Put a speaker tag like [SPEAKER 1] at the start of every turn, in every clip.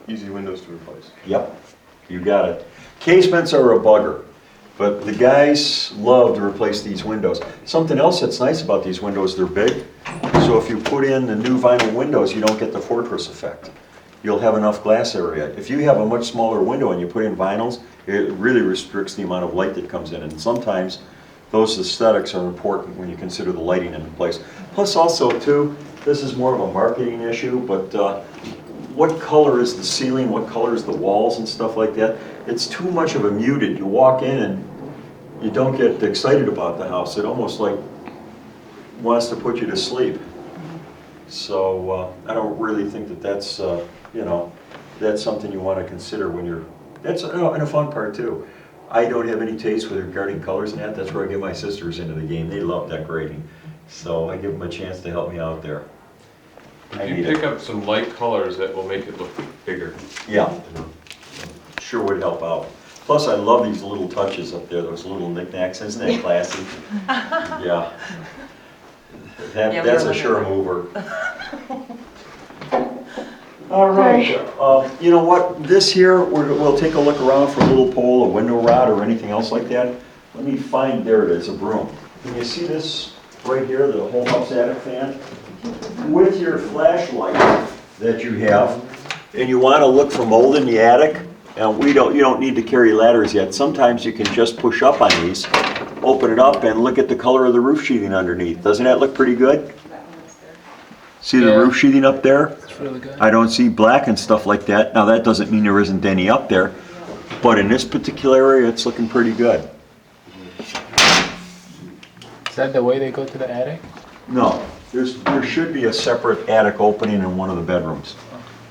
[SPEAKER 1] Easy windows to replace.
[SPEAKER 2] Yep, you got it. Casements are a bugger, but the guys love to replace these windows. Something else that's nice about these windows, they're big. So if you put in the new vinyl windows, you don't get the fortress effect. You'll have enough glass area. If you have a much smaller window and you put in vinyls, it really restricts the amount of light that comes in. And sometimes those aesthetics are important when you consider the lighting in place. Plus also too, this is more of a marketing issue, but what color is the ceiling, what color is the walls and stuff like that? It's too much of a muted. You walk in and you don't get excited about the house. It almost like wants to put you to sleep. So I don't really think that that's, you know, that's something you want to consider when you're, that's and a fun part too. I don't have any taste with regarding colors and that. That's where I get my sisters into the game. They love decorating. So I give them a chance to help me out there.
[SPEAKER 1] If you pick up some light colors, that will make it look bigger.
[SPEAKER 2] Yeah, sure would help out. Plus, I love these little touches up there, those little knickknacks. Isn't that classy? Yeah. That's a sure mover. All right. You know what? This here, we'll take a look around for a little pole, a window rod, or anything else like that. Let me find, there it is, a broom. Can you see this right here, the whole house attic fan? With your flashlight that you have, and you want to look for mold in the attic, and you don't need to carry ladders yet. Sometimes you can just push up on these, open it up, and look at the color of the roof sheathing underneath. Doesn't that look pretty good? See the roof sheathing up there?
[SPEAKER 3] It's really good.
[SPEAKER 2] I don't see black and stuff like that. Now that doesn't mean there isn't any up there, but in this particular area, it's looking pretty good.
[SPEAKER 3] Is that the way they go to the attic?
[SPEAKER 2] No, there should be a separate attic opening in one of the bedrooms.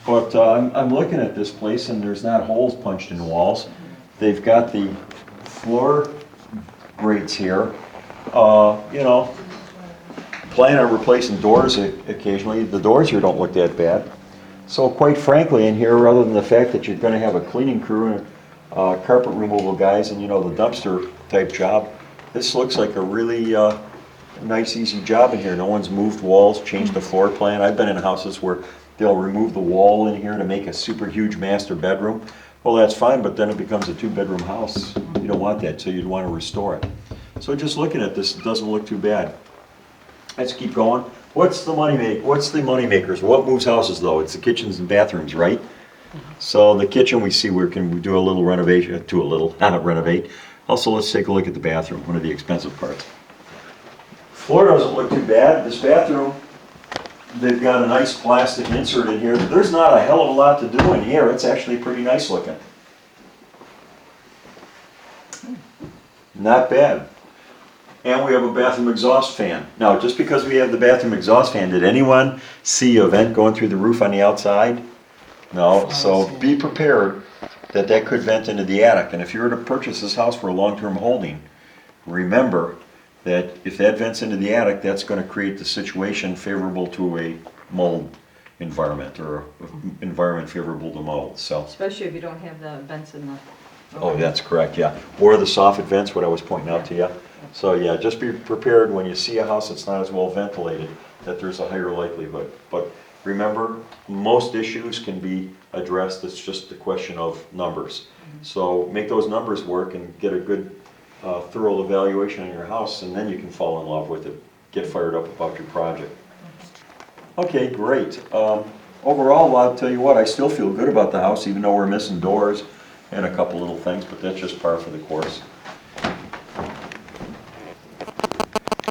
[SPEAKER 2] But I'm looking at this place and there's not holes punched in the walls. They've got the floor grates here. You know, plan on replacing doors occasionally. The doors here don't look that bad. So quite frankly in here, other than the fact that you're going to have a cleaning crew and carpet removal guys and, you know, the dumpster type job, this looks like a really nice, easy job in here. No one's moved walls, changed the floor plan. I've been in houses where they'll remove the wall in here to make a super huge master bedroom. Well, that's fine, but then it becomes a 2-bedroom house. You don't want that, so you'd want to restore it. So just looking at this, it doesn't look too bad. Let's keep going. What's the money makers? What moves houses though? It's the kitchens and bathrooms, right? So the kitchen, we see where can we do a little renovation, not renovate. Also, let's take a look at the bathroom, one of the expensive parts. Floor doesn't look too bad. This bathroom, they've got a nice plastic insert in here. There's not a hell of a lot to do in here. It's actually pretty nice looking. Not bad. And we have a bathroom exhaust fan. Now, just because we have the bathroom exhaust fan, did anyone see a vent going through the roof on the outside? No, so be prepared that that could vent into the attic. And if you were to purchase this house for a long-term holding, remember that if that vents into the attic, that's going to create the situation favorable to a mold environment or an environment favorable to mold. So,
[SPEAKER 4] especially if you don't have the vents in the...
[SPEAKER 2] oh, that's correct, yeah. Or the soffit vents, what I was pointing out to you. So yeah, just be prepared when you see a house that's not as well ventilated, that there's a higher likelihood. But remember, most issues can be addressed. It's just a question of numbers. So make those numbers work and get a good thorough evaluation on your house, and then you can fall in love with it, get fired up about your project. Okay, great. Overall, I'll tell you what, I still feel good about the house, even though we're missing doors and a couple little things, but that's just par for the course.